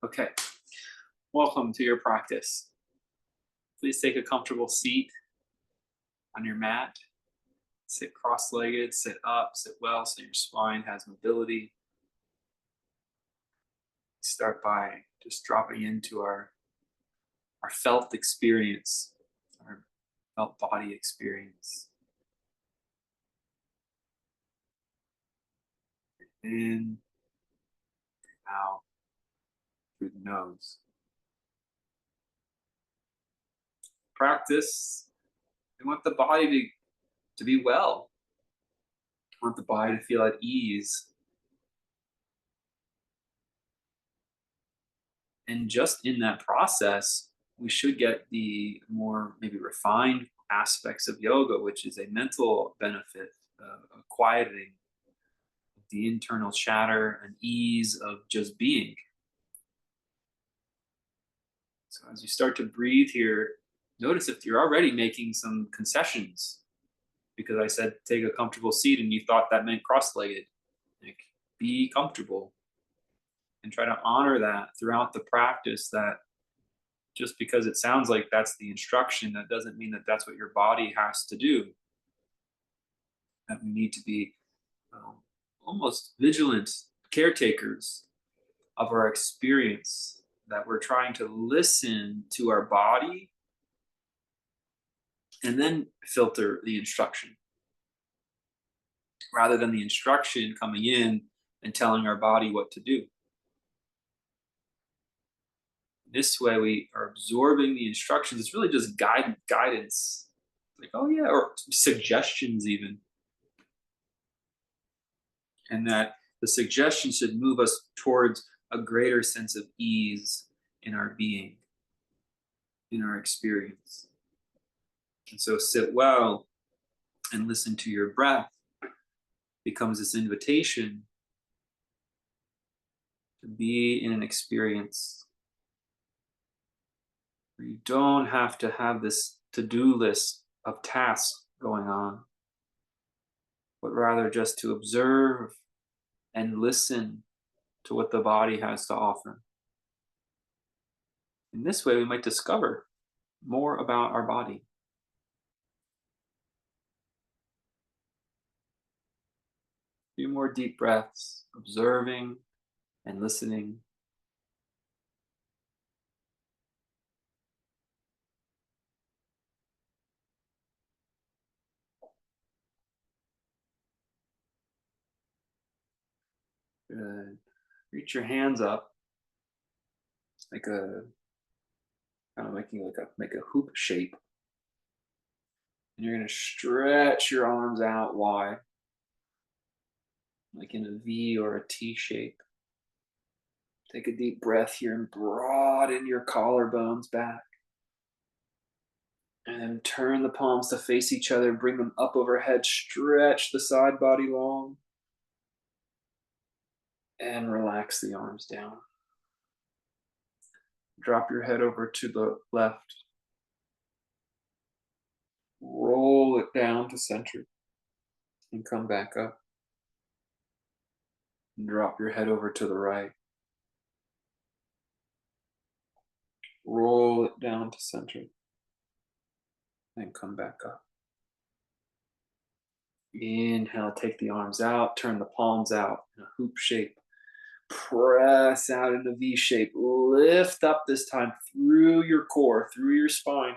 Okay, welcome to your practice. Please take a comfortable seat on your mat. Sit cross legged, sit up, sit well so your spine has mobility. Start by just dropping into our felt experience, our felt body experience. In, out, through the nose. Practice. We want the body to be well. We want the body to feel at ease. And just in that process, we should get the more maybe refined aspects of yoga, which is a mental benefit, a quieting the internal chatter and ease of just being. So as you start to breathe here, notice if you're already making some concessions, because I said take a comfortable seat and you thought that meant cross-legged. Like, be comfortable and try to honor that throughout the practice, that just because it sounds like that's the instruction, that doesn't mean that that's what your body has to do. That we need to be um, almost vigilant caretakers of our experience, that we're trying to listen to our body and then filter the instruction, rather than the instruction coming in and telling our body what to do. This way, we are absorbing the instructions. It's really just guidance, like, oh yeah, or suggestions even. And that the suggestion should move us towards a greater sense of ease in our being, in our experience. And so sit well and listen to your breath becomes this invitation to be in an experience where you don't have to have this to-do list of tasks going on, but rather just to observe and listen to what the body has to offer. In this way, we might discover more about our body. A few more deep breaths, observing and listening. Good. Reach your hands up, like a kind of making like a make a hoop shape. And you're going to stretch your arms out wide, like in a V or a T shape. Take a deep breath here and broaden your collarbones back. And then turn the palms to face each other, bring them up overhead, stretch the side body long, and relax the arms down. Drop your head over to the left. Roll it down to center and come back up. And drop your head over to the right. Roll it down to center and come back up. Inhale, take the arms out, turn the palms out in a hoop shape. Press out in a V shape. Lift up this time through your core, through your spine.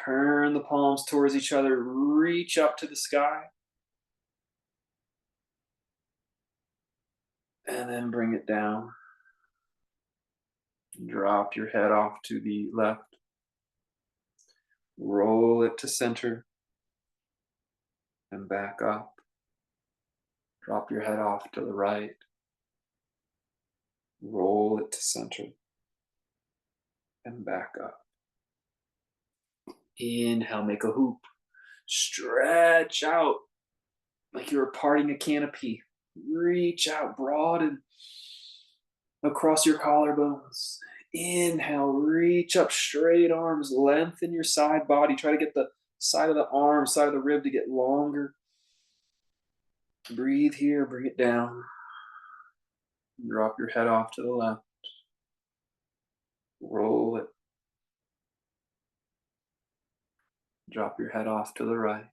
Turn the palms towards each other. Reach up to the sky. And then bring it down. Drop your head off to the left. Roll it to center. And back up. Drop your head off to the right. Roll it to center. And back up. Inhale, make a hoop. Stretch out like you're parting a canopy. Reach out, broaden across your collarbones. Inhale, reach up, straight arms, lengthen your side body. Try to get the side of the arm, side of the rib to get longer. Breathe here, bring it down. Drop your head off to the left. Roll it. Drop your head off to the right.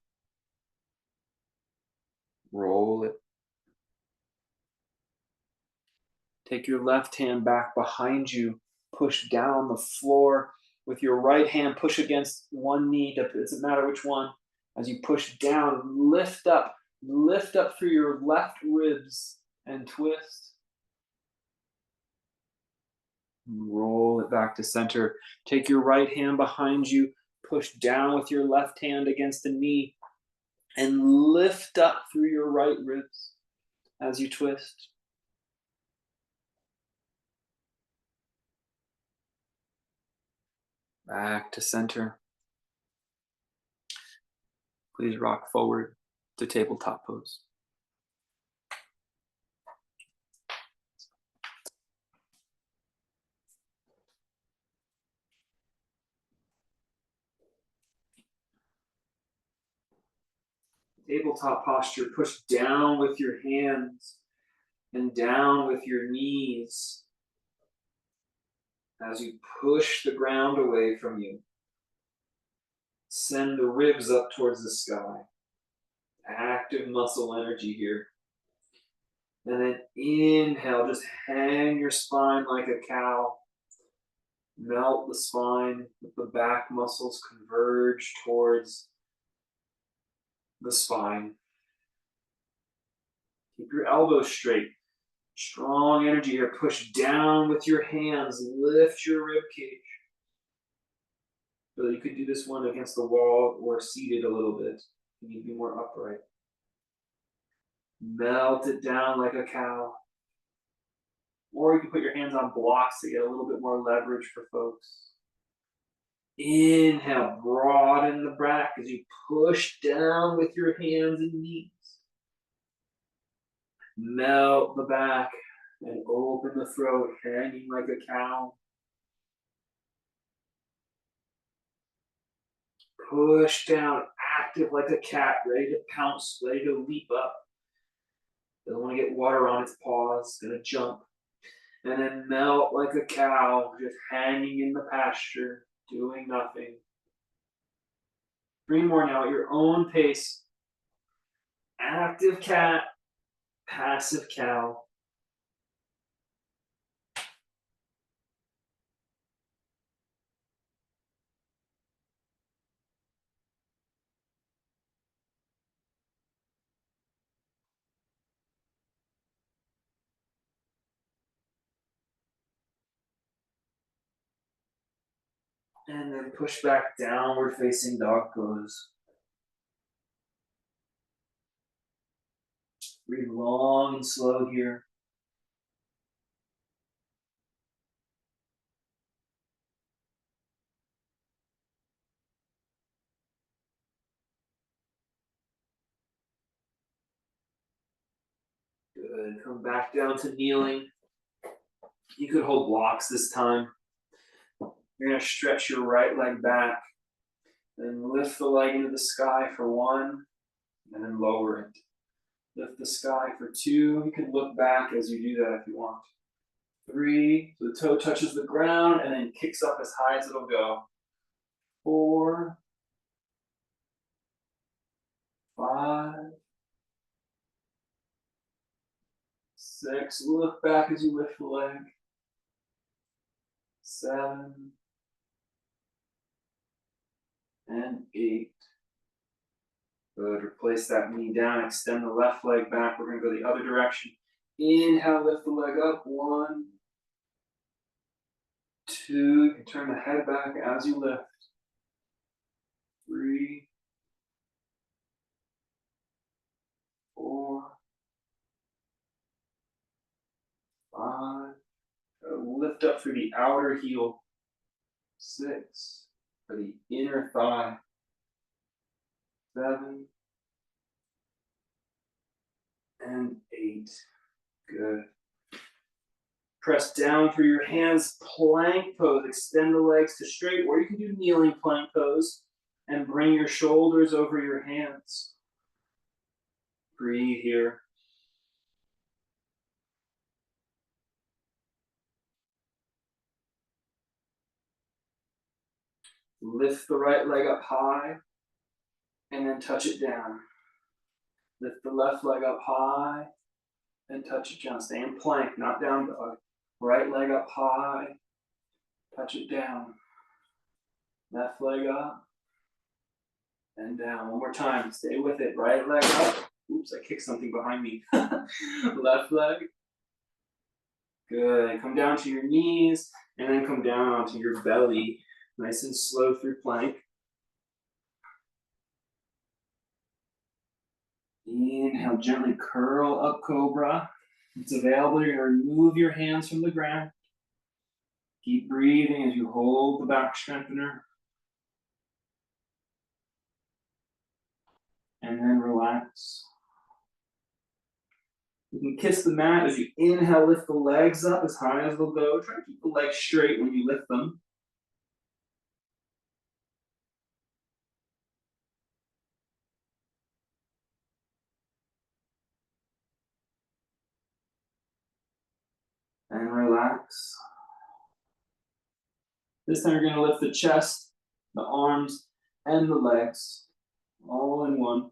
Roll it. Take your left hand back behind you. Push down the floor. With your right hand, push against one knee. It doesn't matter which one. As you push down, lift up. Lift up through your left ribs and twist. Roll it back to center. Take your right hand behind you. Push down with your left hand against the knee. And lift up through your right ribs as you twist. Back to center. Please rock forward to tabletop pose. Tabletop posture, push down with your hands and down with your knees as you push the ground away from you. Send the ribs up towards the sky. Active muscle energy here. And then inhale, just hang your spine like a cow. Melt the spine, let the back muscles converge towards the spine. Keep your elbows straight. Strong energy here. Push down with your hands. Lift your rib cage. So you could do this one against the wall or seated a little bit. You need to be more upright. Melt it down like a cow. Or you can put your hands on blocks to get a little bit more leverage for folks. Inhale, broaden the back as you push down with your hands and knees. Melt the back and open the throat, hanging like a cow. Push down, active like a cat, ready to pounce, ready to leap up. Doesn't want to get water on its paws, gonna jump. And then melt like a cow, just hanging in the pasture, doing nothing. 3 more now at your own pace. Active cat, passive cow. And then push back, downward facing dog pose. Breathe long and slow here. Good. Come back down to kneeling. You could hold blocks this time. You're going to stretch your right leg back. Then lift the leg into the sky for 1, and then lower it. Lift the sky for 2. You can look back as you do that if you want. 3, so the toe touches the ground and then kicks up as high as it'll go. 4, 5, 6, look back as you lift the leg. 7, and 8. Good, replace that knee down, extend the left leg back. We're gonna go the other direction. Inhale, lift the leg up. 1, 2, you can turn the head back as you lift. 3, 4, 5. Lift up through the outer heel. 6, for the inner thigh. 7, and 8. Good. Press down through your hands, plank pose. Extend the legs to straight, or you can do kneeling plank pose and bring your shoulders over your hands. Breathe here. Lift the right leg up high and then touch it down. Lift the left leg up high and touch it down. Stay in plank, not down dog. Right leg up high, touch it down. Left leg up and down. One more time, stay with it. Right leg up. Oops, I kicked something behind me. Left leg. Good, come down to your knees and then come down onto your belly. Nice and slow through plank. Inhale, gently curl up cobra. If it's available, you're going to remove your hands from the ground. Keep breathing as you hold the back strengthener. And then relax. You can kiss the mat as you inhale, lift the legs up as high as they'll go. Try to keep the legs straight when you lift them. And relax. This time you're going to lift the chest, the arms, and the legs, all in one.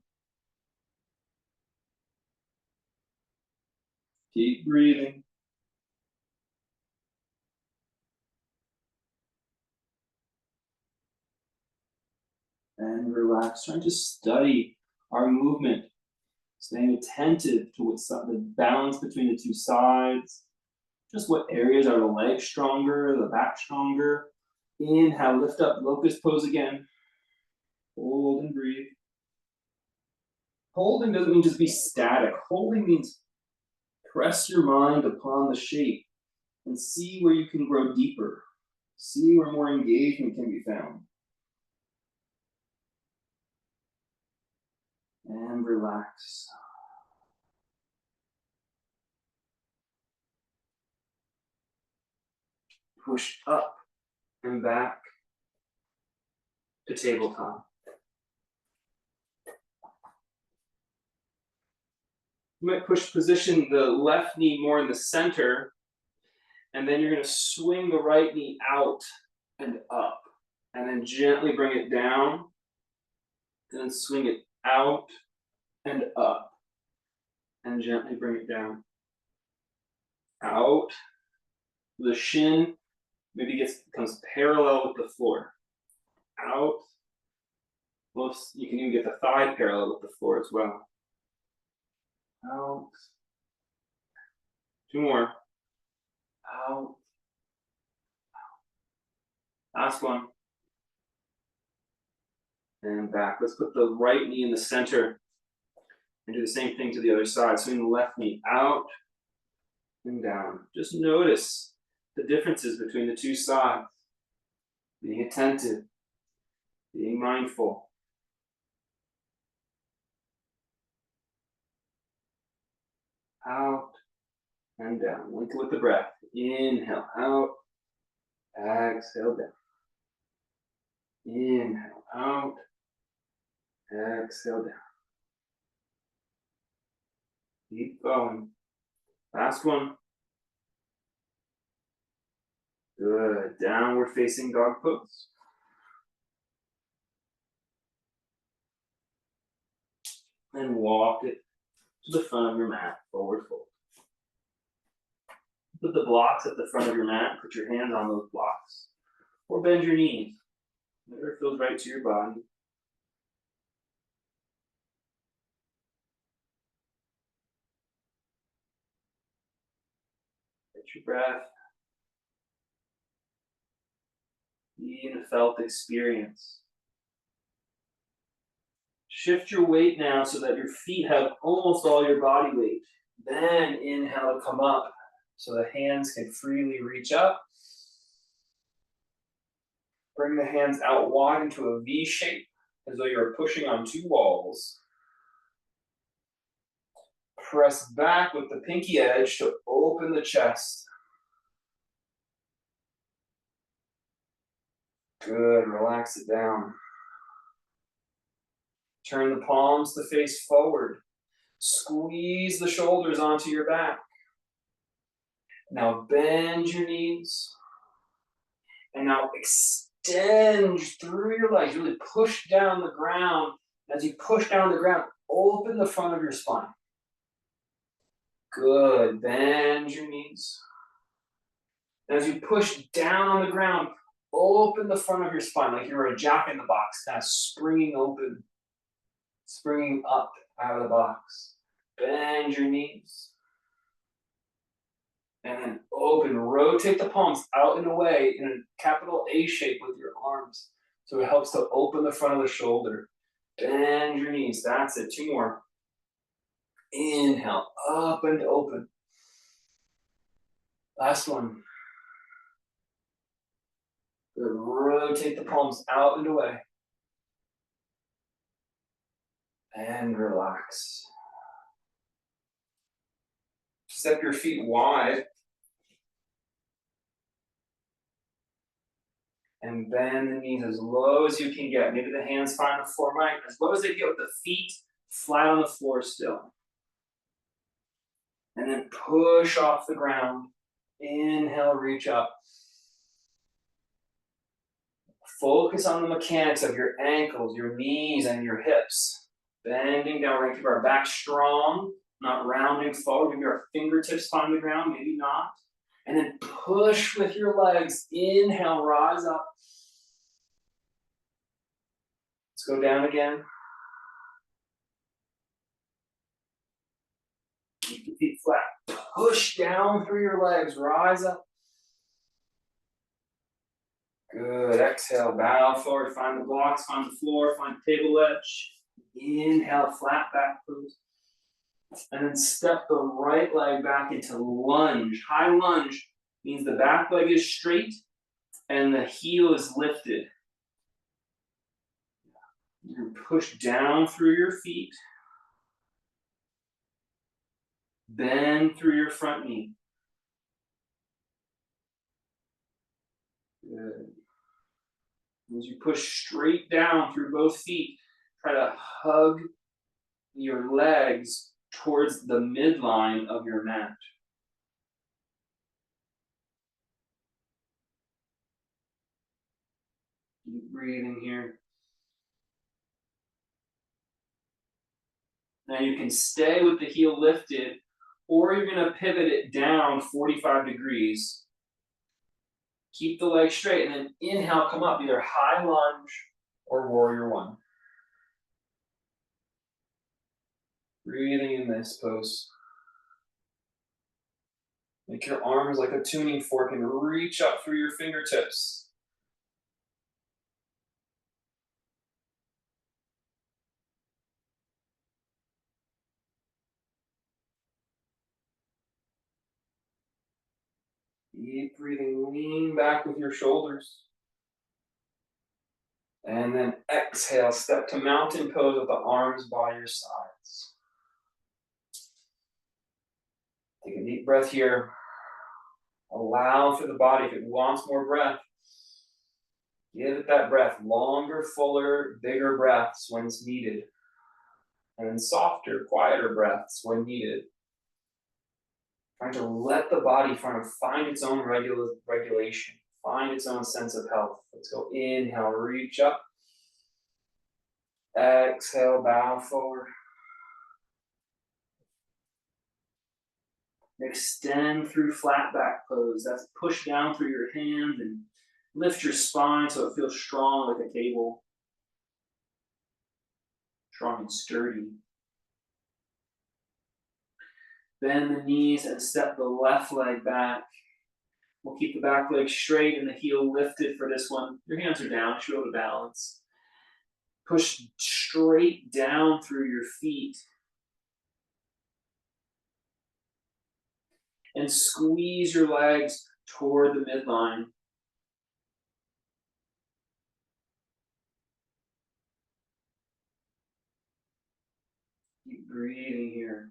Keep breathing. And relax. Trying to study our movement. Staying attentive to what's the balance between the two sides. Just what areas are the legs stronger, the back stronger. Inhale, lift up, locust pose again. Hold and breathe. Holding doesn't mean just be static. Holding means press your mind upon the shape and see where you can grow deeper. See where more engagement can be found. And relax. Push up and back to tabletop. You might position the left knee more in the center, and then you're going to swing the right knee out and up, and then gently bring it down, and then swing it out and up, and gently bring it down. Out. The shin maybe becomes parallel with the floor. Out. You can even get the thigh parallel with the floor as well. Out. Two more. Out. Last one. And back. Let's put the right knee in the center and do the same thing to the other side. Swing the left knee out and down. Just notice the differences between the two sides. Being attentive, being mindful. Out and down. Link it with the breath. Inhale out. Exhale down. Inhale out. Exhale down. Keep going. Last one. Good. Downward facing dog pose. And walk it to the front of your mat. Forward fold. Put the blocks at the front of your mat. Put your hands on those blocks. Or bend your knees. Whatever feels right to your body. Get your breath. Be in a felt experience. Shift your weight now so that your feet have almost all your body weight. Then inhale to come up so the hands can freely reach up. Bring the hands out wide into a V shape as though you're pushing on two walls. Press back with the pinky edge to open the chest. Good, relax it down. Turn the palms to face forward. Squeeze the shoulders onto your back. Now bend your knees. And now extend through your legs. Really push down the ground. As you push down the ground, open the front of your spine. Good. Bend your knees. As you push down on the ground, open the front of your spine like you're a jack in the box, kind of springing open, springing up out of the box. Bend your knees. And then open, rotate the palms out and away in a capital A shape with your arms. So it helps to open the front of the shoulder. Bend your knees. That's it. Two more. Inhale, up and open. Last one. Good. Rotate the palms out and away. And relax. Step your feet wide. And bend the knees as low as you can get. Maybe the hands find the floor, right? As low as they get with the feet flat on the floor still. And then push off the ground. Inhale, reach up. Focus on the mechanics of your ankles, your knees, and your hips. Bending down, right, keep our back strong, not rounding forward. Maybe our fingertips find the ground, maybe not. And then push with your legs. Inhale, rise up. Let's go down again. Keep the feet flat. Push down through your legs. Rise up. Good. Exhale, bow forward. Find the blocks, find the floor, find the table edge. Inhale, flat back pose. And then step the right leg back into lunge. High lunge means the back leg is straight and the heel is lifted. You push down through your feet. Bend through your front knee. Good. As you push straight down through both feet, try to hug your legs towards the midline of your mat. Keep breathing here. Now you can stay with the heel lifted, or you're going to pivot it down 45 degrees. Keep the leg straight, and then inhale, come up, either high lunge or warrior one. Breathing in this pose. Make your arms like a tuning fork and reach up through your fingertips. Keep breathing, lean back with your shoulders. And then exhale, step to mountain pose with the arms by your sides. Take a deep breath here. Allow for the body, if it wants more breath, give it that breath. Longer, fuller, bigger breaths when it's needed. And then softer, quieter breaths when needed. Trying to let the body find its own regulation, find its own sense of health. Let's go inhale, reach up. Exhale, bow forward. Extend through flat back pose. That's push down through your hand and lift your spine so it feels strong like a table. Strong and sturdy. Bend the knees and step the left leg back. We'll keep the back leg straight and the heel lifted for this one. Your hands are down, should be able to balance. Push straight down through your feet. And squeeze your legs toward the midline. Keep breathing here.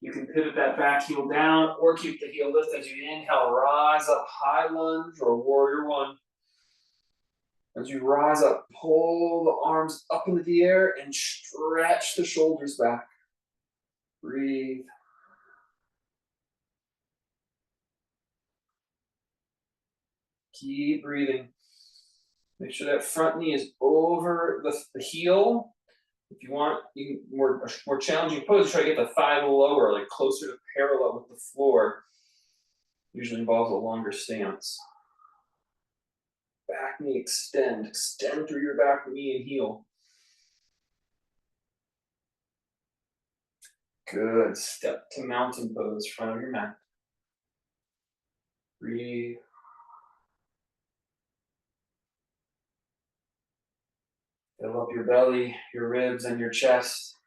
You can pivot that back heel down or keep the heel lift as you inhale, rise up, high lunge or warrior one. As you rise up, pull the arms up into the air and stretch the shoulders back. Breathe. Keep breathing. Make sure that front knee is over the heel. If you want, you can more challenging pose, try to get the thigh lower, like closer to parallel with the floor. Usually involves a longer stance. Back knee extend. Extend through your back knee and heel. Good. Step to mountain pose, front of your mat. Breathe. Fill up your belly, your ribs, and your chest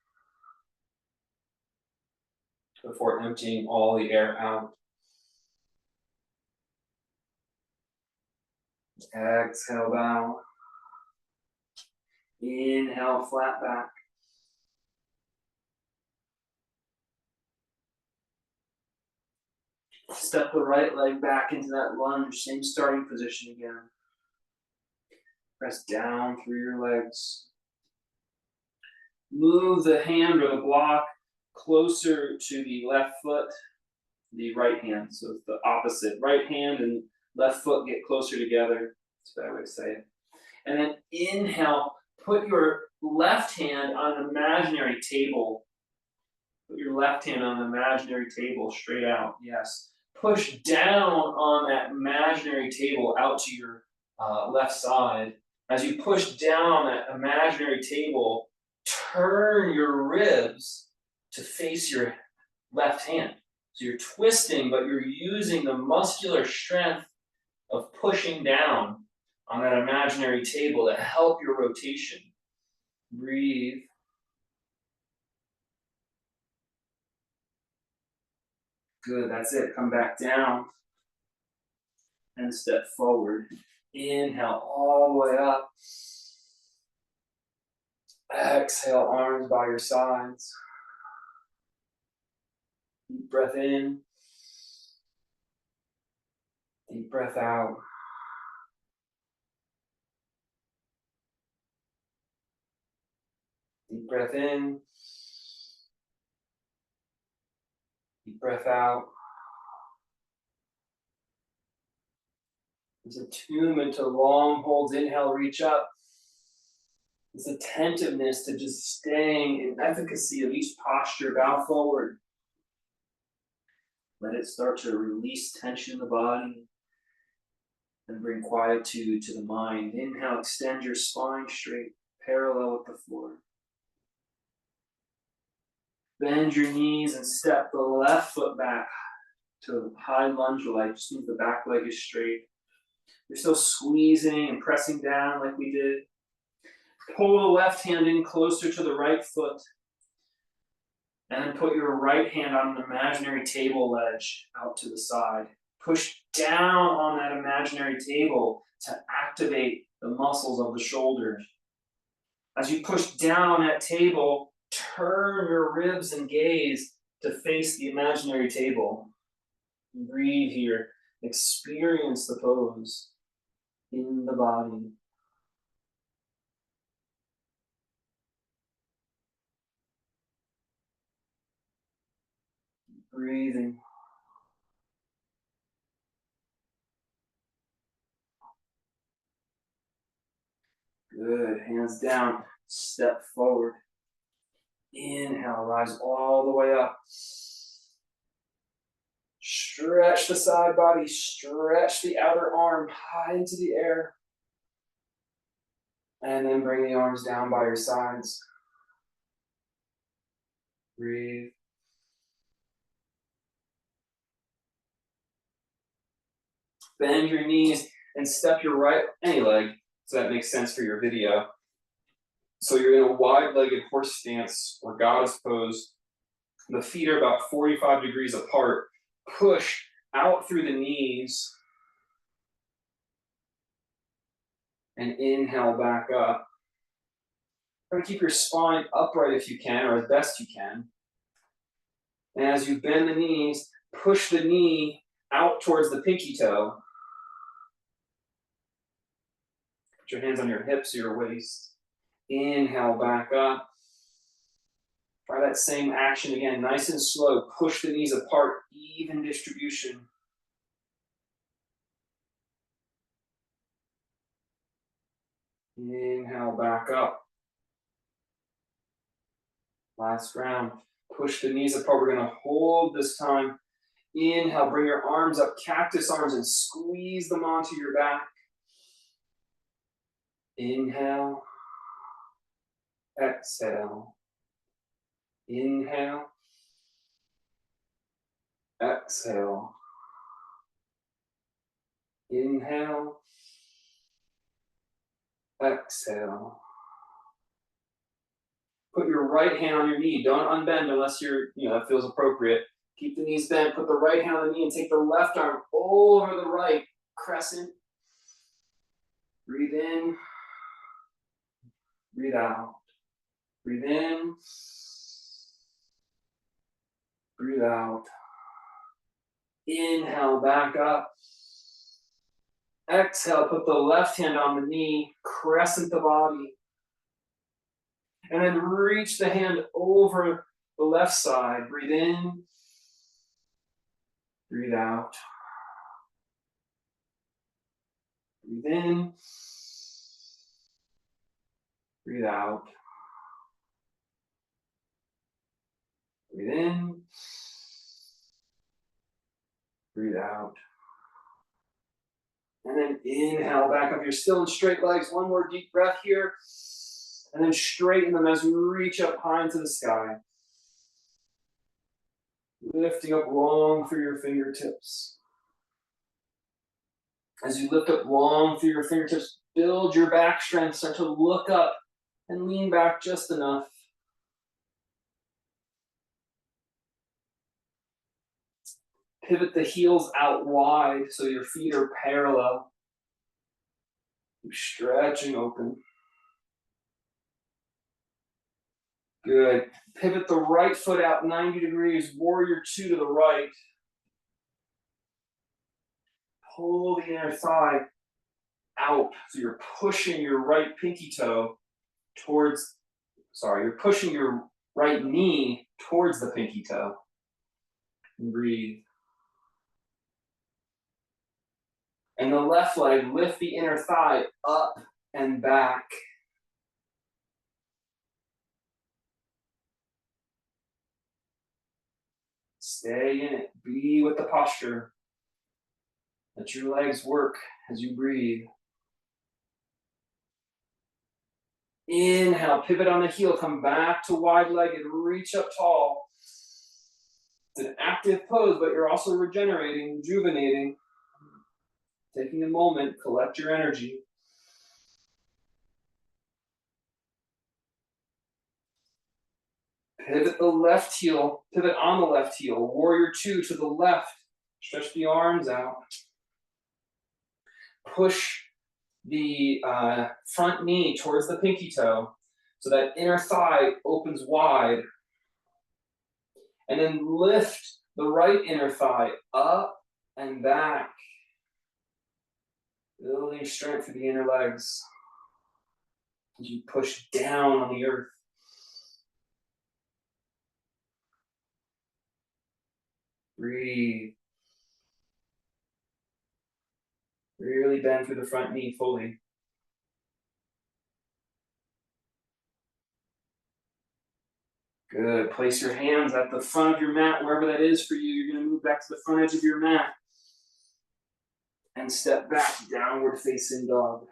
before emptying all the air out. Exhale, bow. Inhale, flat back. Step the right leg back into that lunge, same starting position again. Press down through your legs. Move the hand or the block closer to the left foot, the right hand. So it's the opposite. Right hand and left foot get closer together. That's a better way to say it. And then inhale, put your left hand on an imaginary table. Put your left hand on the imaginary table straight out. Yes. Push down on that imaginary table out to your left side. As you push down on that imaginary table, turn your ribs to face your left hand. So you're twisting, but you're using the muscular strength of pushing down on that imaginary table to help your rotation. Breathe. Good, that's it. Come back down and step forward. Inhale all the way up. Exhale, arms by your sides. Deep breath in. Deep breath out. Deep breath in. Deep breath out. This attunement to long holds. Inhale, reach up. This attentiveness to just staying in efficacy of each posture. Bow forward. Let it start to release tension in the body and bring quietude to the mind. Inhale, extend your spine straight, parallel with the floor. Bend your knees and step the left foot back to high lunge like. Just means the back leg is straight. You're still squeezing and pressing down like we did. Pull the left hand in closer to the right foot. And then put your right hand on an imaginary table ledge out to the side. Push down on that imaginary table to activate the muscles of the shoulders. As you push down on that table, turn your ribs and gaze to face the imaginary table. Breathe here. Experience the pose in the body. Breathing. Good. Hands down. Step forward. Inhale. Rise all the way up. Stretch the side body. Stretch the outer arm high into the air. And then bring the arms down by your sides. Breathe. Bend your knees and step your right, any leg, so that makes sense for your video. So you're in a wide-legged horse stance or goddess pose. The feet are about 45 degrees apart. Push out through the knees. And inhale back up. Try to keep your spine upright if you can, or as best you can. And as you bend the knees, push the knee out towards the pinky toe. Put your hands on your hips or your waist. Inhale, back up. Try that same action again, nice and slow. Push the knees apart, even distribution. Inhale, back up. Last round. Push the knees apart. We're going to hold this time. Inhale, bring your arms up, cactus arms, and squeeze them onto your back. Inhale. Exhale. Inhale. Exhale. Inhale. Exhale. Put your right hand on your knee. Don't unbend unless that feels appropriate. Keep the knees bent. Put the right hand on the knee and take the left arm over the right. Crescent. Breathe in. Breathe out. Breathe in. Breathe out. Inhale, back up. Exhale, put the left hand on the knee, crescent the body. And then reach the hand over the left side. Breathe in. Breathe out. Breathe in. Breathe out. Breathe in. Breathe out. And then inhale, back up. You're still in straight legs. One more deep breath here. And then straighten them as you reach up high into the sky. Lifting up long through your fingertips. As you lift up long through your fingertips, build your back strength. Start to look up and lean back just enough. Pivot the heels out wide so your feet are parallel. Keep stretching open. Good. Pivot the right foot out 90 degrees, warrior two to the right. Pull the inner thigh out. So you're pushing your right pinky toe you're pushing your right knee towards the pinky toe. And breathe. And the left leg, lift the inner thigh up and back. Stay in it. Be with the posture. Let your legs work as you breathe. Inhale, pivot on the heel, come back to wide-legged, reach up tall. It's an active pose, but you're also regenerating, rejuvenating. Taking a moment, collect your energy. Pivot the left heel, pivot on the left heel, warrior two to the left. Stretch the arms out. Push the front knee towards the pinky toe so that inner thigh opens wide. And then lift the right inner thigh up and back. Building strength for the inner legs as you push down on the earth. Breathe. Really bend through the front knee fully. Good. Place your hands at the front of your mat, wherever that is for you. You're going to move back to the front edge of your mat. And step back, downward facing dog.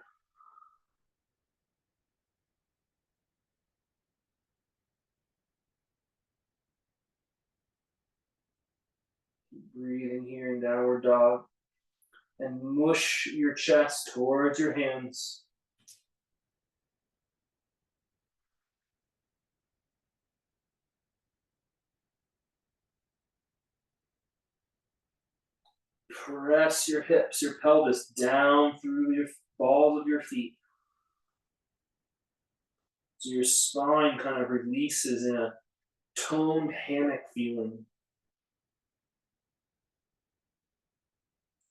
Breathing here in downward dog. And mush your chest towards your hands. Press your hips, your pelvis down through your balls of your feet. So your spine kind of releases in a toned hammock feeling.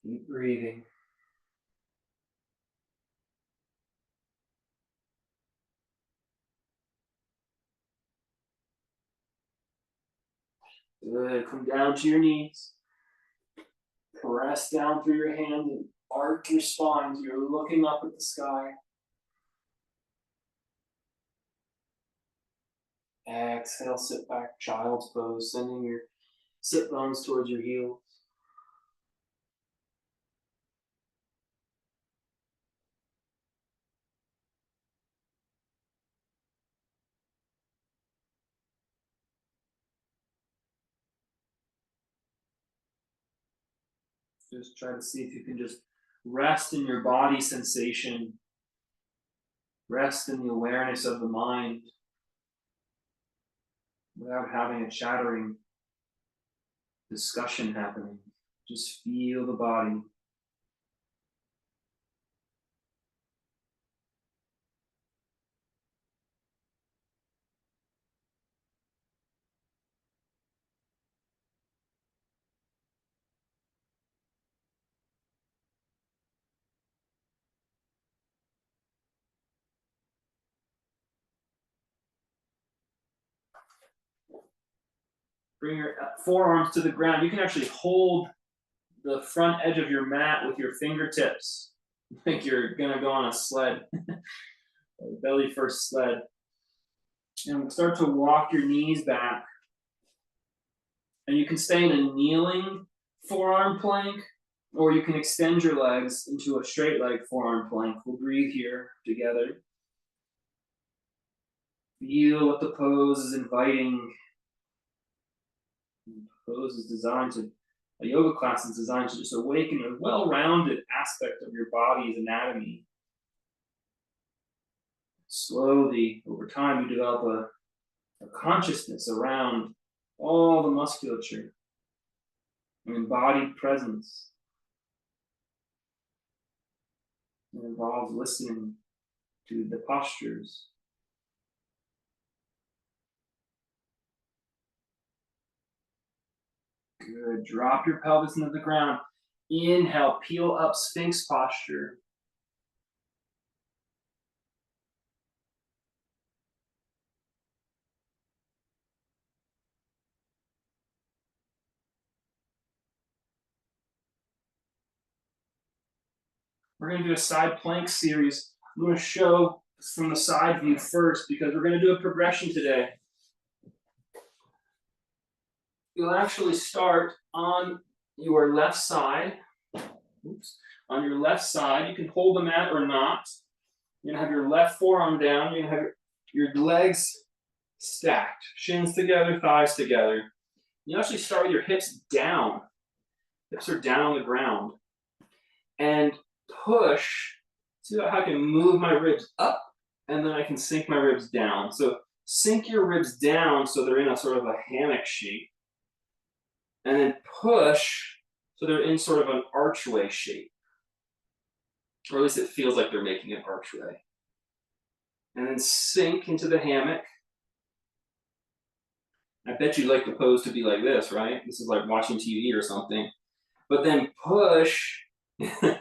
Keep breathing. Good. Come down to your knees. Press down through your hands and arch your spine. You're looking up at the sky. Exhale, sit back, child's pose, sending your sit bones towards your heels. Just try to see if you can just rest in your body sensation, rest in the awareness of the mind without having a chattering discussion happening. Just feel the body. Bring your forearms to the ground. You can actually hold the front edge of your mat with your fingertips. Like you're gonna go on a sled, a belly first sled. And start to walk your knees back. And you can stay in a kneeling forearm plank, or you can extend your legs into a straight leg forearm plank. We'll breathe here together. Feel what the pose is inviting. The pose is designed to, a yoga class is designed to just awaken a well-rounded aspect of your body's anatomy. Slowly, over time, you develop a consciousness around all the musculature, an embodied presence. It involves listening to the postures. Good. Drop your pelvis into the ground. Inhale, peel up, Sphinx posture. We're going to do a side plank series. I'm going to show from the side view first because we're going to do a progression today. You'll actually start on your left side. Oops. On your left side, you can hold the mat or not. You're going to have your left forearm down. You're going to have your legs stacked, shins together, thighs together. You actually start with your hips down. Hips are down on the ground. And push. See how I can move my ribs up and then I can sink my ribs down. So sink your ribs down so they're in a sort of a hammock shape. And then push so they're in sort of an archway shape. Or at least it feels like they're making an archway. And then sink into the hammock. I bet you'd like the pose to be like this, right? This is like watching TV or something. But then push, and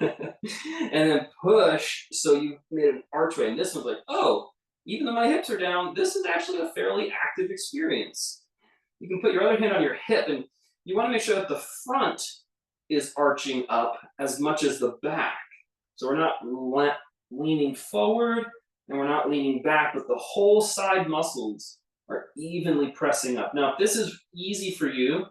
then push, so you've made an archway. And this one's like, oh, even though my hips are down, this is actually a fairly active experience. You can put your other hand on your hip, and you want to make sure that the front is arching up as much as the back. So we're not leaning forward, and we're not leaning back, but the whole side muscles are evenly pressing up. Now, if this is easy for you,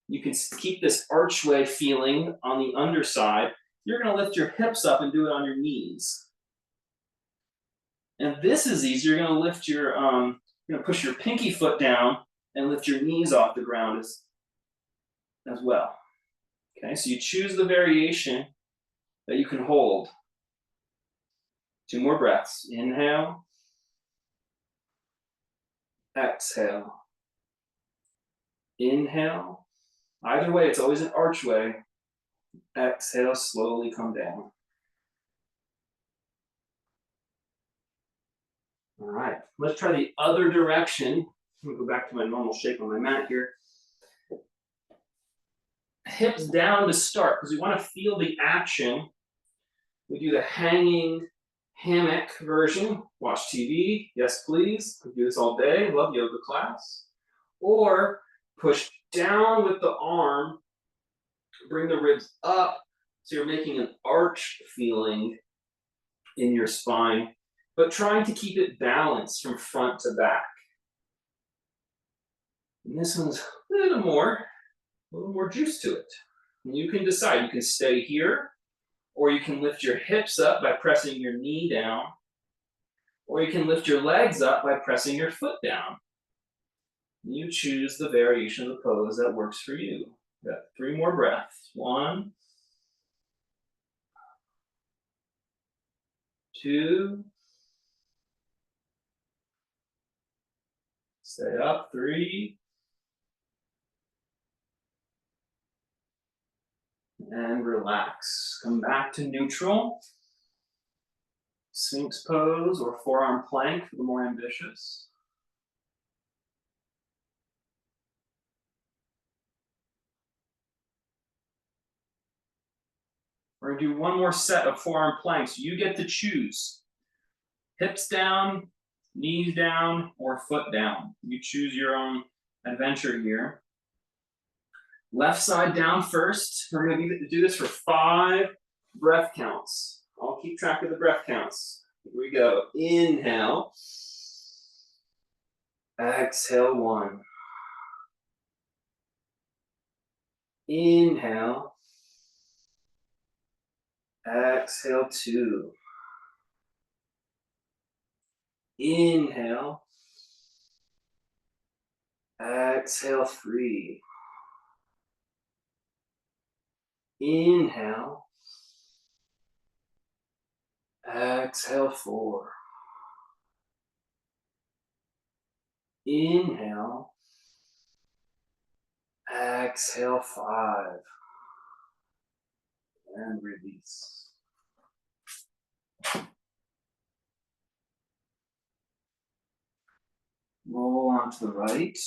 you can keep this archway feeling on the underside. You're going to lift your hips up and do it on your knees. And this is easy. You're going to lift your, you're going to push your pinky foot down and lift your knees off the ground as well. Okay, so you choose the variation that you can hold. 2 more breaths. Inhale. Exhale. Inhale. Either way, it's always an archway. Exhale, slowly come down. All right, let's try the other direction. I'm gonna go back to my normal shape on my mat here. hips down to start because we want to feel the action. We do the hanging hammock version. Watch TV, yes please. We do this all day, love yoga class. Or push down with the arm, bring the ribs up, so you're making an arch feeling in your spine, but trying to keep it balanced from front to back. And this one's a little more juice to it. And you can decide, you can stay here, or you can lift your hips up by pressing your knee down, or you can lift your legs up by pressing your foot down. You choose the variation of the pose that works for you. Got 3 more breaths. 1, 2, stay up, 3, and relax. Come back to neutral. Sphinx pose or forearm plank for the more ambitious. We're gonna do one more set of forearm planks. You get to choose. Hips down, knees down, or foot down. You choose your own adventure here. Left side down first. We're gonna do this for 5 breath counts. I'll keep track of the breath counts. Here we go. Inhale. Exhale, 1. Inhale. Exhale, 2. Inhale. Exhale, 3. Inhale. Exhale, 4. Inhale. Exhale, 5. And release. Roll onto the right.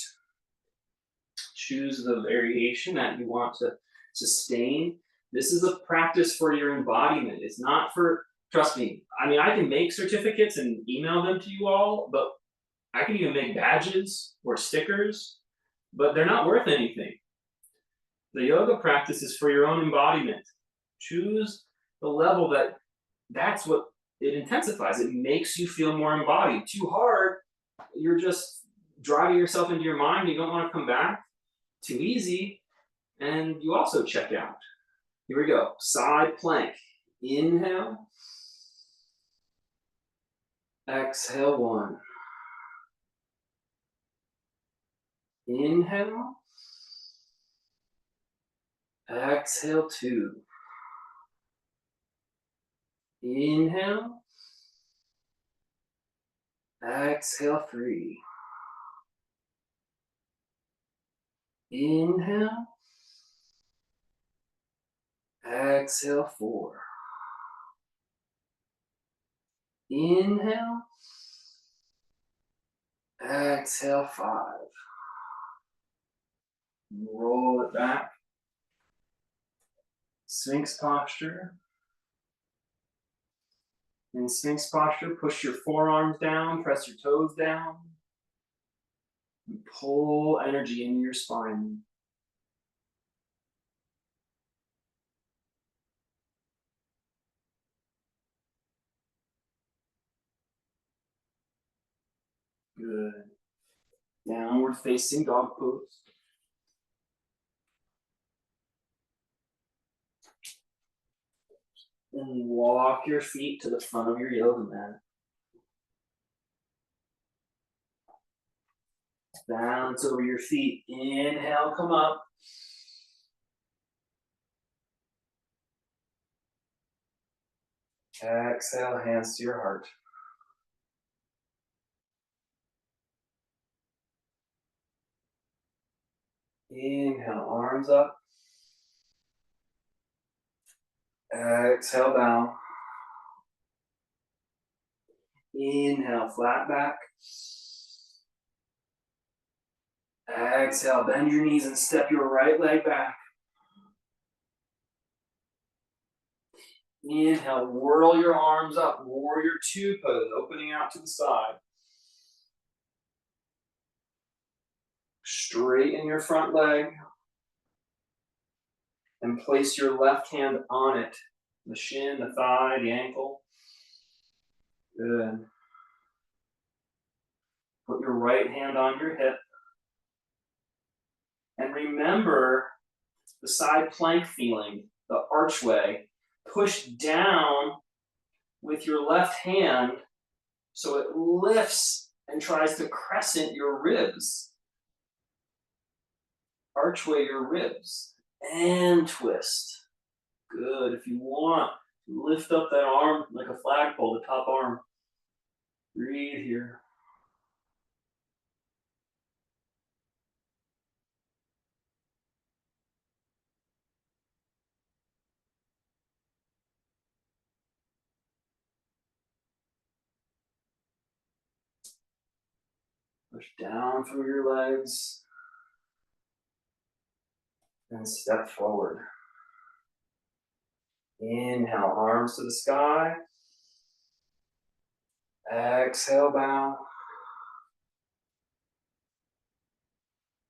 Choose the variation that you want to sustain. This is a practice for your embodiment. It's not for, trust me, I mean, I can make certificates and email them to you all, but I can even make badges or stickers, but they're not worth anything. The yoga practice is for your own embodiment. Choose the level that's what it intensifies. It makes you feel more embodied. Too hard, you're just driving yourself into your mind. You don't want to come back. Too easy, and you also check out. Here we go. Side plank. Inhale. Exhale, 1. Inhale. Exhale, 2. Inhale. Exhale, 3. Inhale. Exhale, 4. Inhale. Exhale, 5. Roll it back. Sphinx posture. In Sphinx posture, push your forearms down, press your toes down. And pull energy into your spine. Good. Downward facing dog pose. And walk your feet to the front of your yoga mat. Balance over your feet. Inhale, come up. Exhale, hands to your heart. Inhale, arms up. Exhale, down. Inhale, flat back. Exhale, bend your knees and step your right leg back. Inhale, whirl your arms up, warrior two pose, opening out to the side. Straighten your front leg and place your left hand on it. The shin, the thigh, the ankle. Good. Put your right hand on your hip. And remember the side plank feeling, the archway. Push down with your left hand so it lifts and tries to crescent your ribs. Archway your ribs and twist. Good. If you want, lift up that arm like a flagpole, the top arm. Breathe here. Push down through your legs and step forward. Inhale, arms to the sky. Exhale, bow.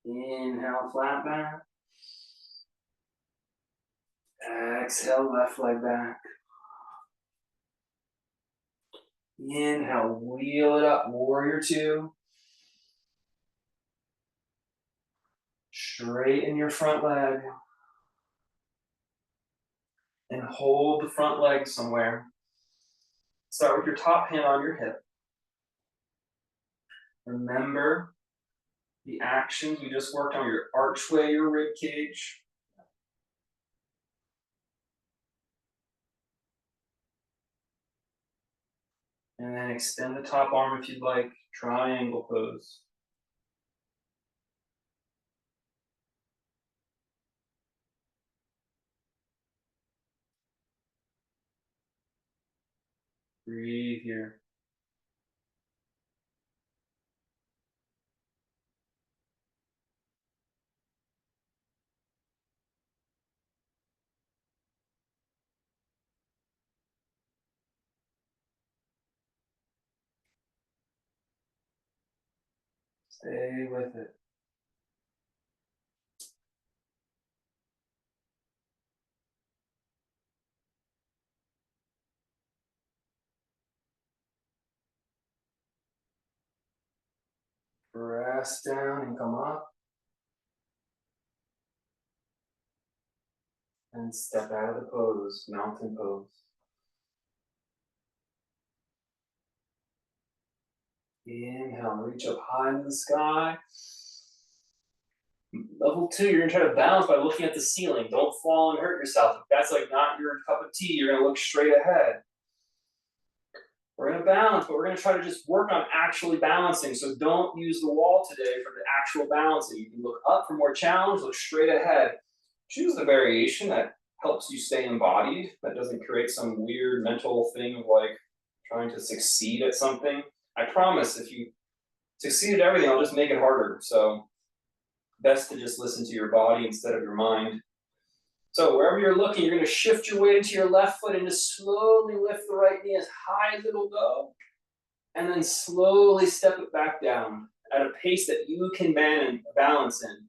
Inhale, flat back. Exhale, left leg back. Inhale, wheel it up, warrior two. Straighten your front leg. And hold the front leg somewhere. Start with your top hand on your hip. Remember the actions we just worked on, your archway, your rib cage. And then extend the top arm if you'd like, triangle pose. Breathe here. Stay with it. Press down and come up. And step out of the pose, mountain pose. Inhale, reach up high in the sky. Level two, you're gonna try to balance by looking at the ceiling. Don't fall and hurt yourself. If that's like not your cup of tea, you're gonna look straight ahead. We're gonna balance, but we're gonna try to just work on actually balancing. So don't use the wall today for the actual balancing. You can look up for more challenge, look straight ahead. Choose the variation that helps you stay embodied, that doesn't create some weird mental thing of like trying to succeed at something. I promise if you succeed at everything, I'll just make it harder. So best to just listen to your body instead of your mind. So wherever you're looking, you're going to shift your weight into your left foot and just slowly lift the right knee as high as it'll go. And then slowly step it back down at a pace that you can balance in.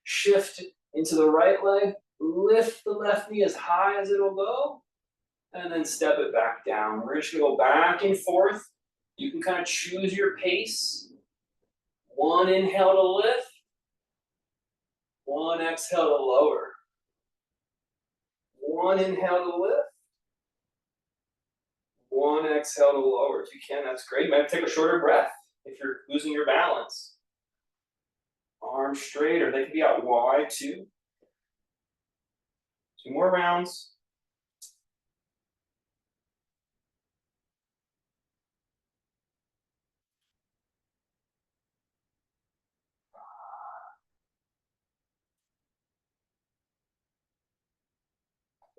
Shift into the right leg, lift the left knee as high as it'll go, and then step it back down. We're just going to go back and forth. You can kind of choose your pace. One inhale to lift, one exhale to lower. One inhale to lift, one exhale to lower. If you can, that's great. You might take a shorter breath if you're losing your balance. Arms straight, or they can be out wide too. Two more rounds.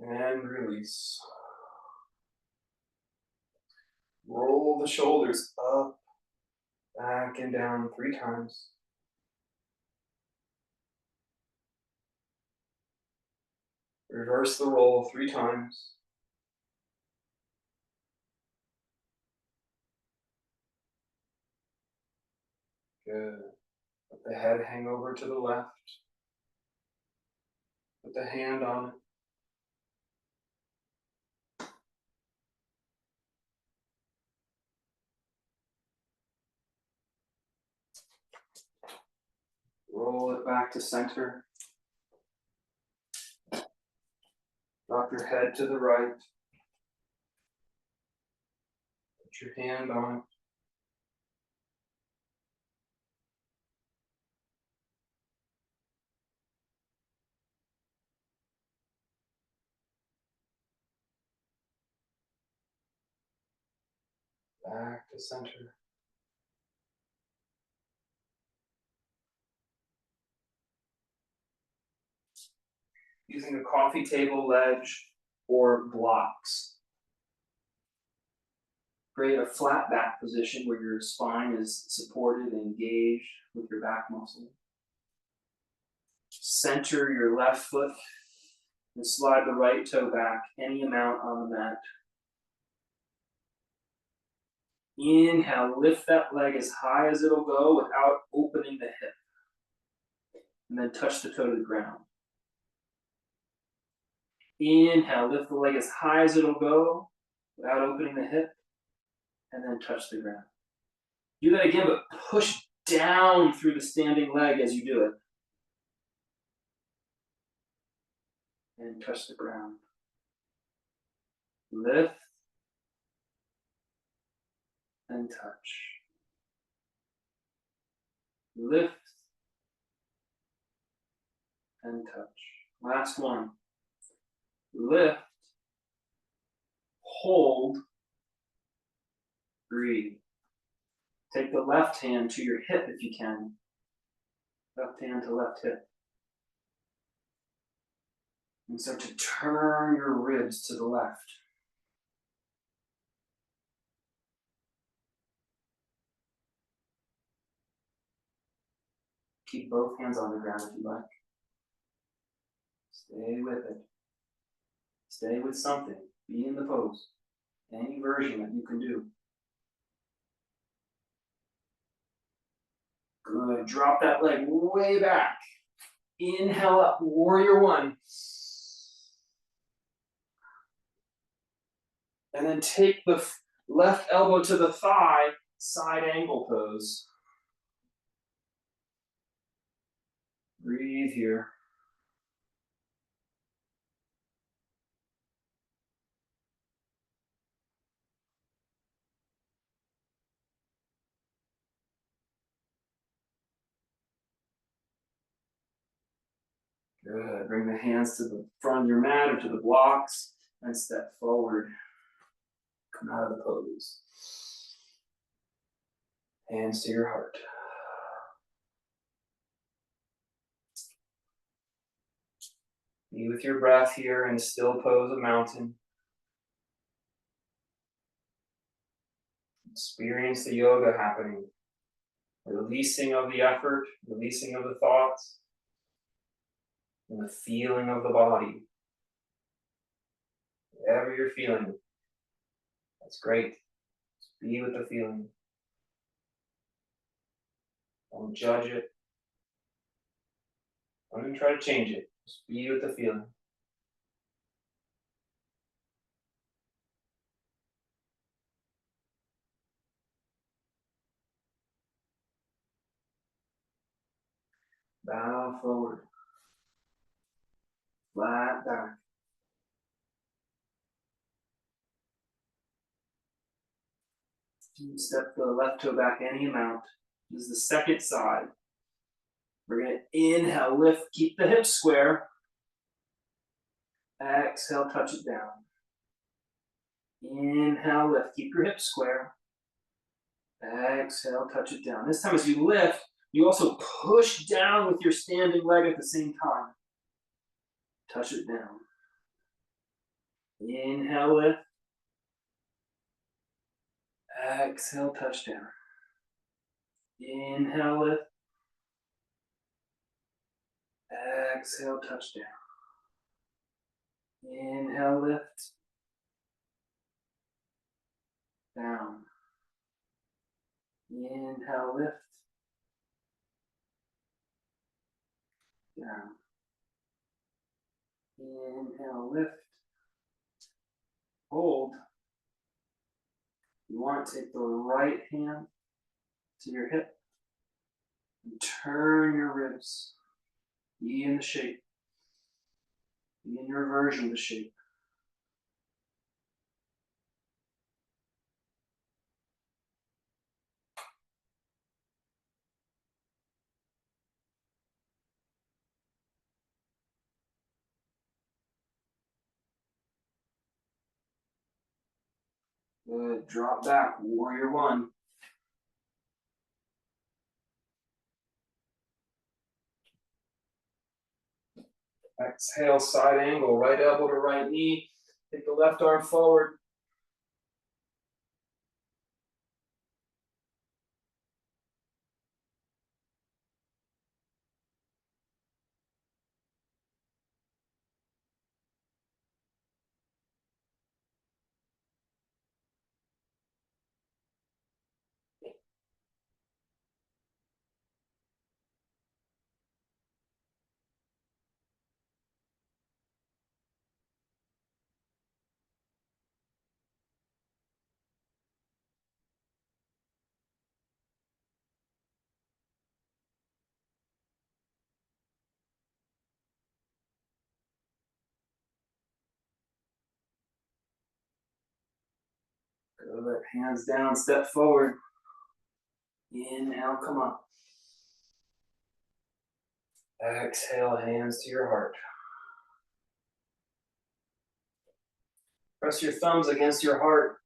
And release. Roll the shoulders up, back, and down 3 times. Reverse the roll 3 times. Good. Let the head hang over to the left. Put the hand on it. Roll it back to center. Drop your head to the right. Put your hand on it. Back to center. Using a coffee table ledge or blocks. Create a flat back position where your spine is supported and engaged with your back muscle. Center your left foot and slide the right toe back any amount on the mat. Inhale, lift that leg as high as it'll go without opening the hip. And then touch the toe to the ground. Inhale, lift the leg as high as it'll go without opening the hip. And then touch the ground. Do that again, but push down through the standing leg as you do it. And touch the ground. Lift and touch. Lift and touch. Last one. Lift, hold, breathe. Take the left hand to your hip if you can. Left hand to left hip. And start to turn your ribs to the left. Keep both hands on the ground if you like. Stay with it. Stay with something. Be in the pose. Any version that you can do. Good. Drop that leg way back. Inhale up, warrior one. And then take the left elbow to the thigh, side angle pose. Breathe here. Good. Bring the hands to the front of your mat or to the blocks and step forward. Come out of the pose. Hands to your heart. Be with your breath here in still pose of mountain. Experience the yoga happening. Releasing of the effort, releasing of the thoughts, and the feeling of the body. Whatever you're feeling, that's great. Just be with the feeling. Don't judge it. Don't even try to change it. Just be with the feeling. Bow forward. Flat back. Step the left toe back any amount. This is the second side. We're going to inhale, lift, keep the hips square. Exhale, touch it down. Inhale, lift, keep your hips square. Exhale, touch it down. This time as you lift, you also push down with your standing leg at the same time. Touch it down. Inhale, lift. Exhale, touch down. Inhale, lift. Exhale, touch down. Inhale, lift. Down. Inhale, lift. Down. Inhale, lift. Hold. You want to take the right hand to your hip and turn your ribs. Be in the shape. Be in your version of the shape. Good. Drop back. Warrior one. Exhale, side angle, right elbow to right knee. Take the left arm forward. Good. Hands down, step forward. Inhale, come up. Exhale, hands to your heart. Press your thumbs against your heart.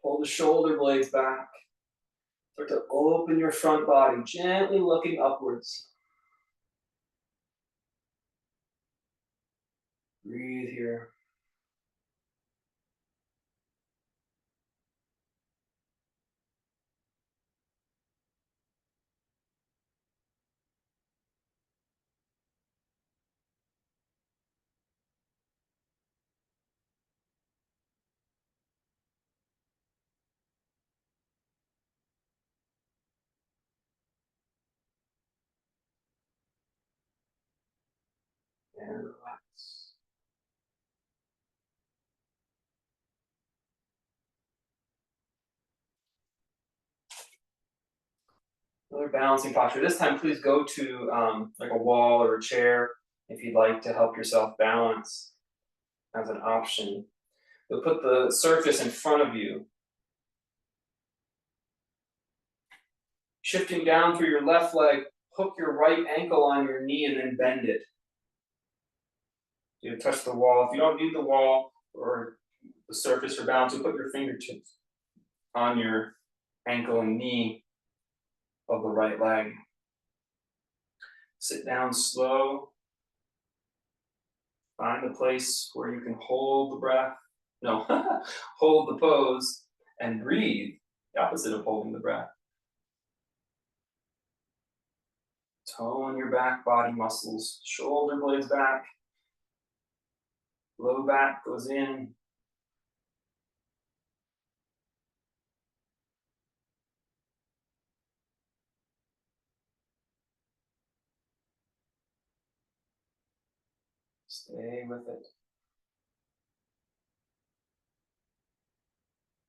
Pull the shoulder blades back. Start to open your front body, gently looking upwards. Breathe here. And relax. Another balancing posture. This time, please go to like a wall or a chair if you'd like to help yourself balance as an option. You'll put the surface in front of you. Shifting down through your left leg, hook your right ankle on your knee and then bend it. You touch the wall. If you don't need the wall or the surface for balance, you put your fingertips on your ankle and knee of the right leg. Sit down slow. Find a place where you can hold the breath. No, hold the pose and breathe. The opposite of holding the breath. Tone your back body muscles. Shoulder blades back. Low back goes in. Stay with it.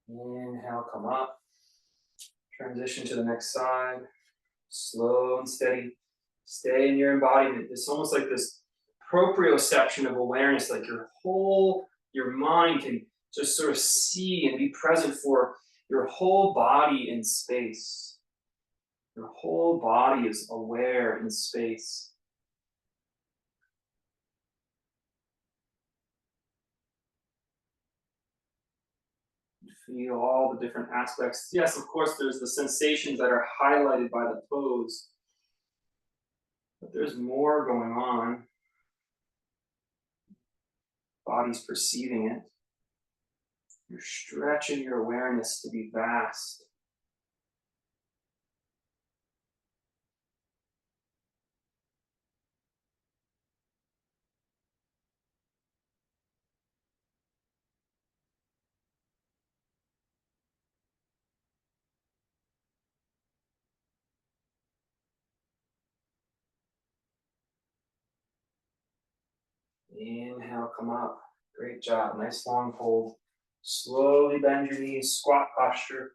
Inhale, come up. Transition to the next side. Slow and steady. Stay in your embodiment. It's almost like this proprioception of awareness, like your mind can just sort of see and be present for your whole body in space. Your whole body is aware in space. Feel all the different aspects. Yes, of course, there's the sensations that are highlighted by the pose, but there's more going on. Body's perceiving it. You're stretching your awareness to be vast. Inhale, come up. Great job. Nice long hold. Slowly bend your knees, squat posture.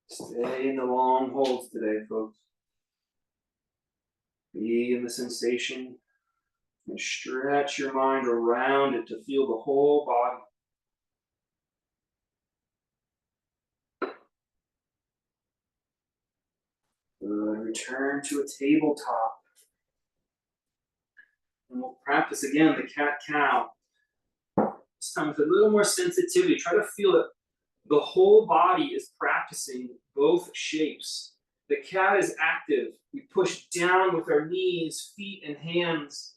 Stay in the long holds today, folks. Be in the sensation and stretch your mind around it to feel the whole body. Good. Return to a tabletop. And we'll practice again the cat-cow. This time with a little more sensitivity. Try to feel that the whole body is practicing both shapes. The cat is active. We push down with our knees, feet, and hands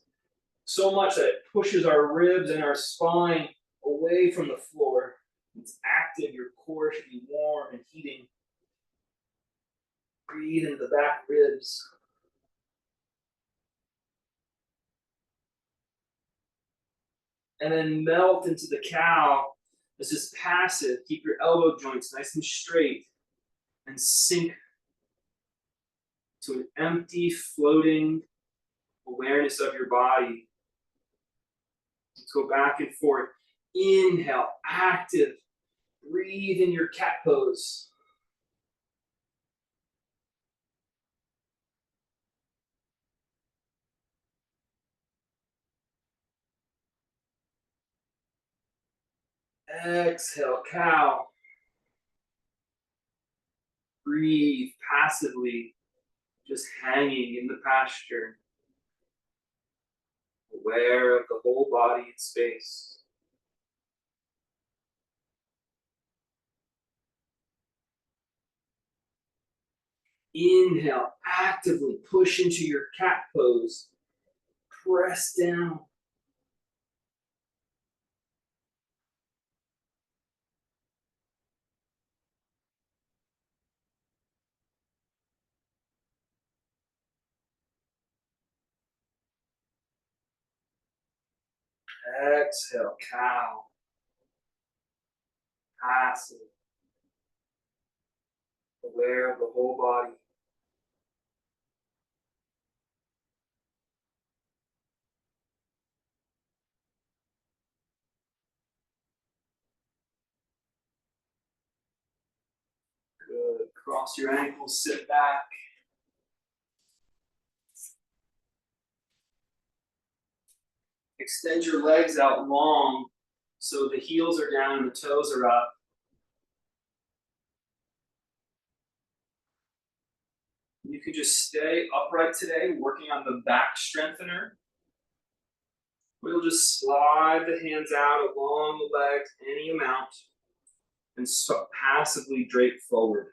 so much that it pushes our ribs and our spine away from the floor. It's active. Your core should be warm and heating. Breathe into the back ribs. And then melt into the cow. This is passive. Keep your elbow joints nice and straight. And sink to an empty, floating awareness of your body. Let's go back and forth. Inhale, active. Breathe in your cat pose. Exhale, cow. Breathe passively, just hanging in the pasture. Aware of the whole body and space. Inhale, actively push into your cat pose. Press down. Exhale, cow. Passive. Aware of the whole body. Good. Cross your ankles, sit back. Extend your legs out long so the heels are down and the toes are up. You could just stay upright today, working on the back strengthener. We'll just slide the hands out along the legs, any amount, and passively drape forward.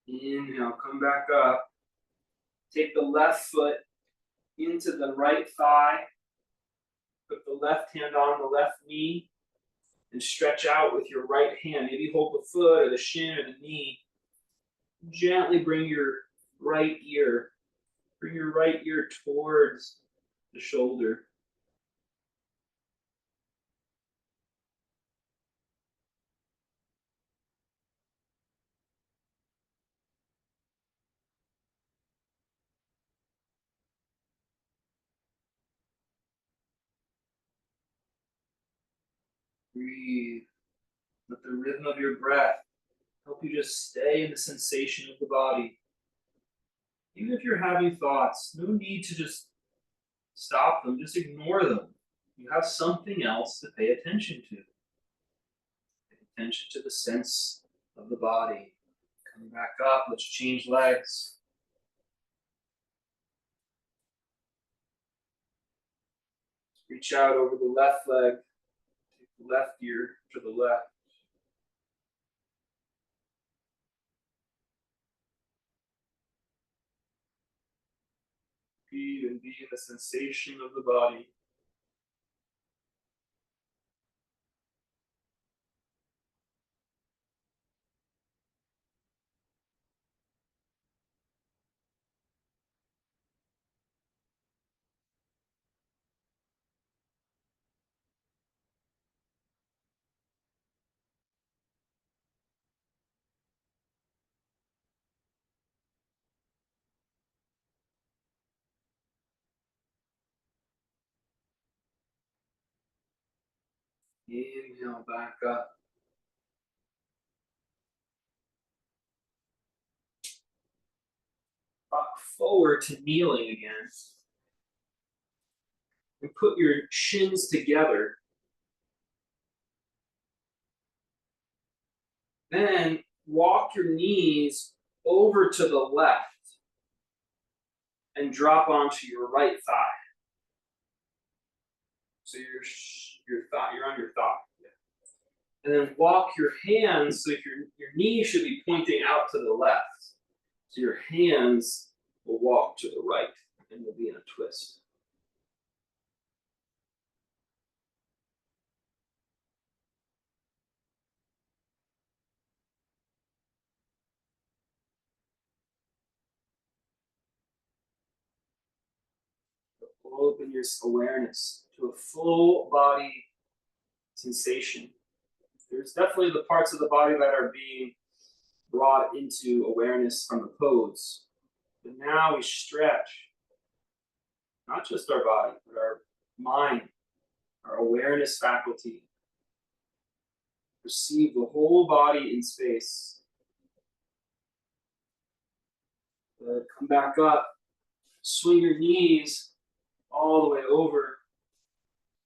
Inhale, come back up. Take the left foot into the right thigh. Put the left hand on the left knee and stretch out with your right hand. Maybe hold the foot or the shin or the knee. Gently bring your right ear towards the shoulder. Breathe. Let the rhythm of your breath help you just stay in the sensation of the body. Even if you're having thoughts, no need to just stop them, just ignore them. You have something else to pay attention to. Pay attention to the sense of the body. Come back up, let's change legs. Reach out over the left leg. left ear to the left. Be and be in the sensation of the body. Inhale back up. Rock forward to kneeling again. And put your shins together. Then walk your knees over to the left and drop onto your right thigh. So you're on your thigh. And then walk your hands, so your knee should be pointing out to the left. So your hands will walk to the right and you'll be in a twist. Open your awareness to a full body sensation. There's definitely the parts of the body that are being brought into awareness from the pose. But now we stretch, not just our body, but our mind, our awareness faculty. Perceive the whole body in space. Good. Come back up. Swing your knees all the way over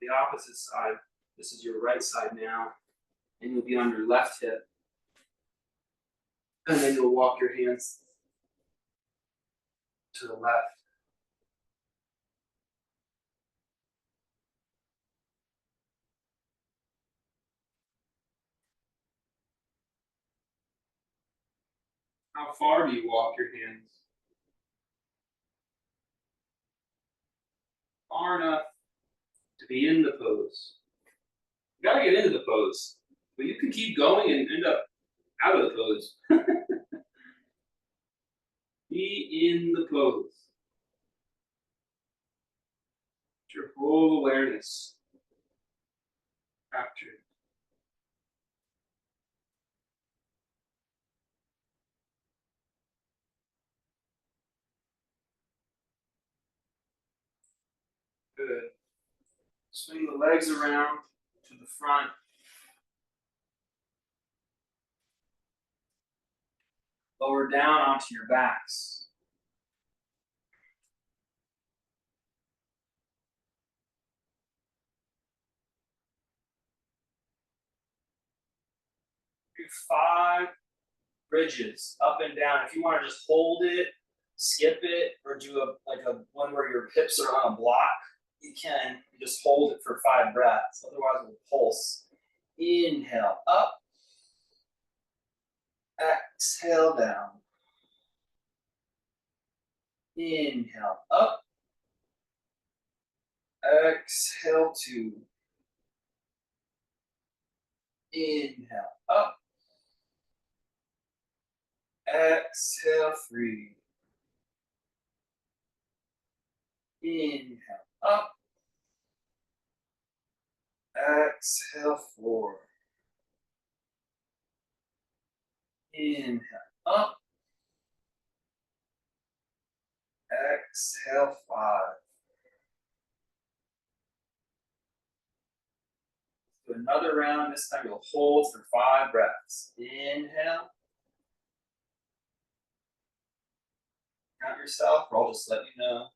the opposite side. This is your right side now. And you'll be on your left hip. And then you'll walk your hands to the left. How far do you walk your hands? Far enough to be in the pose. You gotta get into the pose, but you can keep going and end up out of the pose. Be in the pose. Your full awareness captured. Good. Swing the legs around to the front. Lower down onto your backs. Do 5 bridges up and down. If you want to just hold it, skip it, or do a one where your hips are on a block, you can. You just hold it for 5 breaths. Otherwise, it will pulse. Inhale up. Exhale down. Inhale up. Exhale 2. Inhale up. Exhale 3. Inhale up. Exhale 4. Inhale up. Exhale 5. Do another round. This time you'll hold for 5 breaths. Inhale. Count yourself, or I'll just let you know.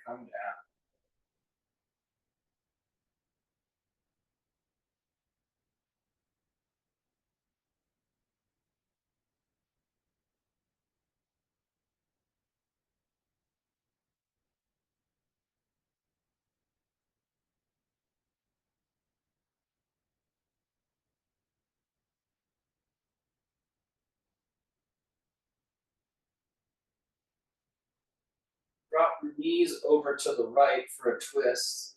come down. Drop your knees over to the right for a twist.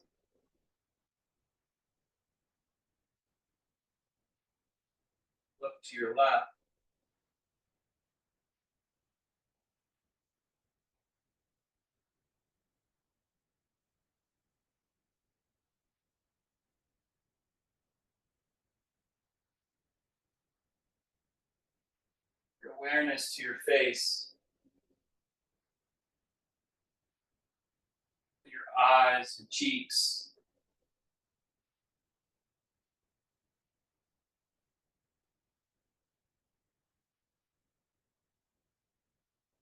Look to your left. Your awareness to your face, your eyes and cheeks.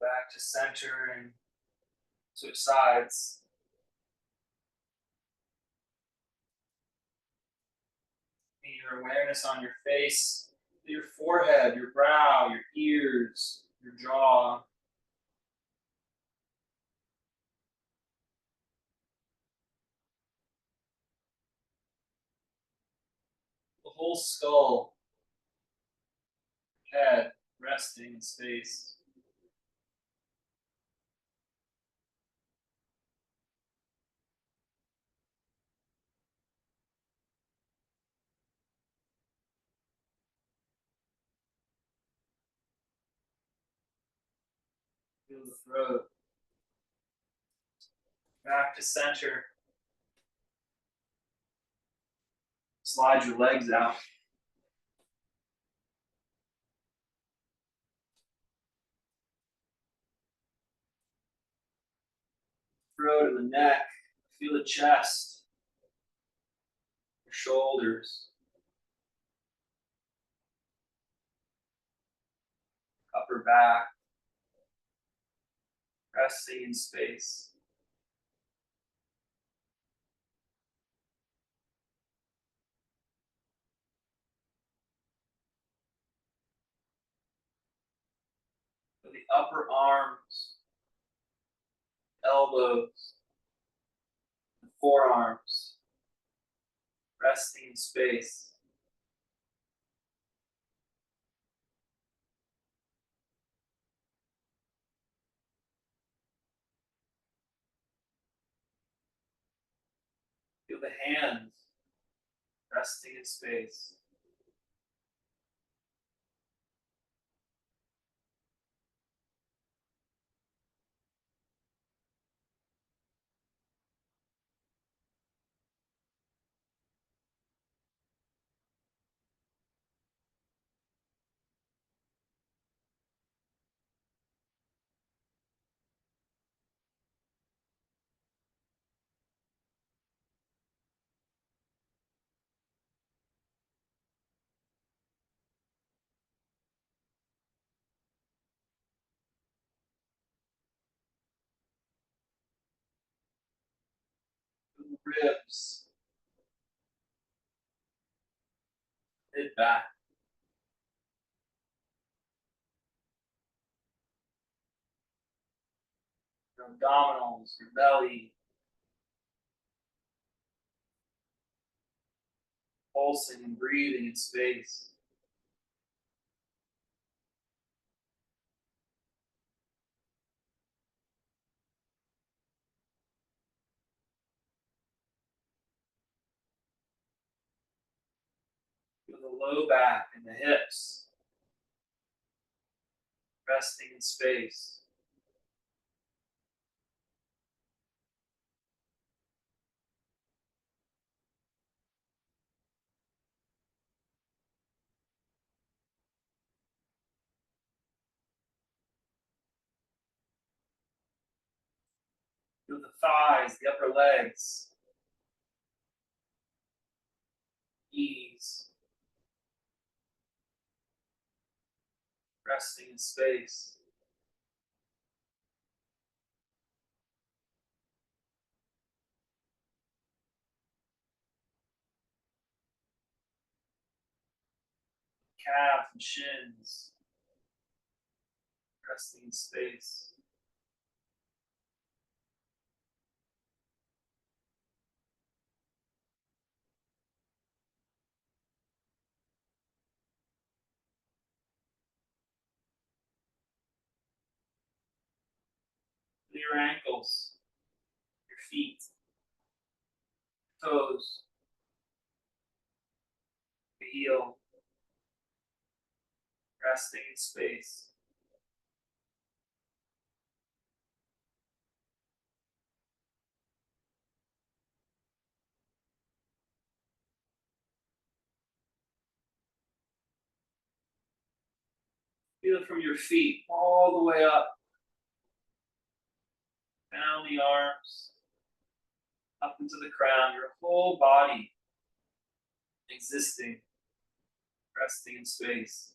Back to center and switch sides. And your awareness on your face, your forehead, your brow, your ears, your jaw. The whole skull, head resting in space. Feel the throat. Back to center. Slide your legs out. Throat and the neck. Feel the chest. Your shoulders. Upper back. Resting in space. Feel the upper arms, elbows, and forearms resting in space. Feel the hands resting in space. Feel the ribs, mid back. Your abdominals, your belly, pulsing and breathing in space. Feel the low back and the hips resting in space. Feel the thighs, the upper legs, knees resting in space. calf and shins. Resting in space. Your ankles, your feet, toes, the heel, resting in space. Feel it from your feet all the way up, down the arms, up into the crown, your whole body existing, resting in space.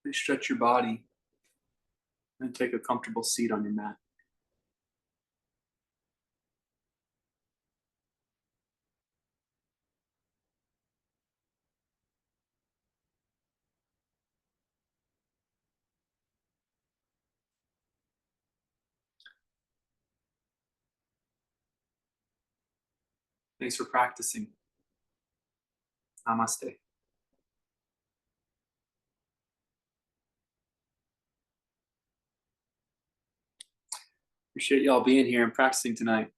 Please stretch your body and take a comfortable seat on your mat. Thanks for practicing. Namaste. Appreciate y'all being here and practicing tonight.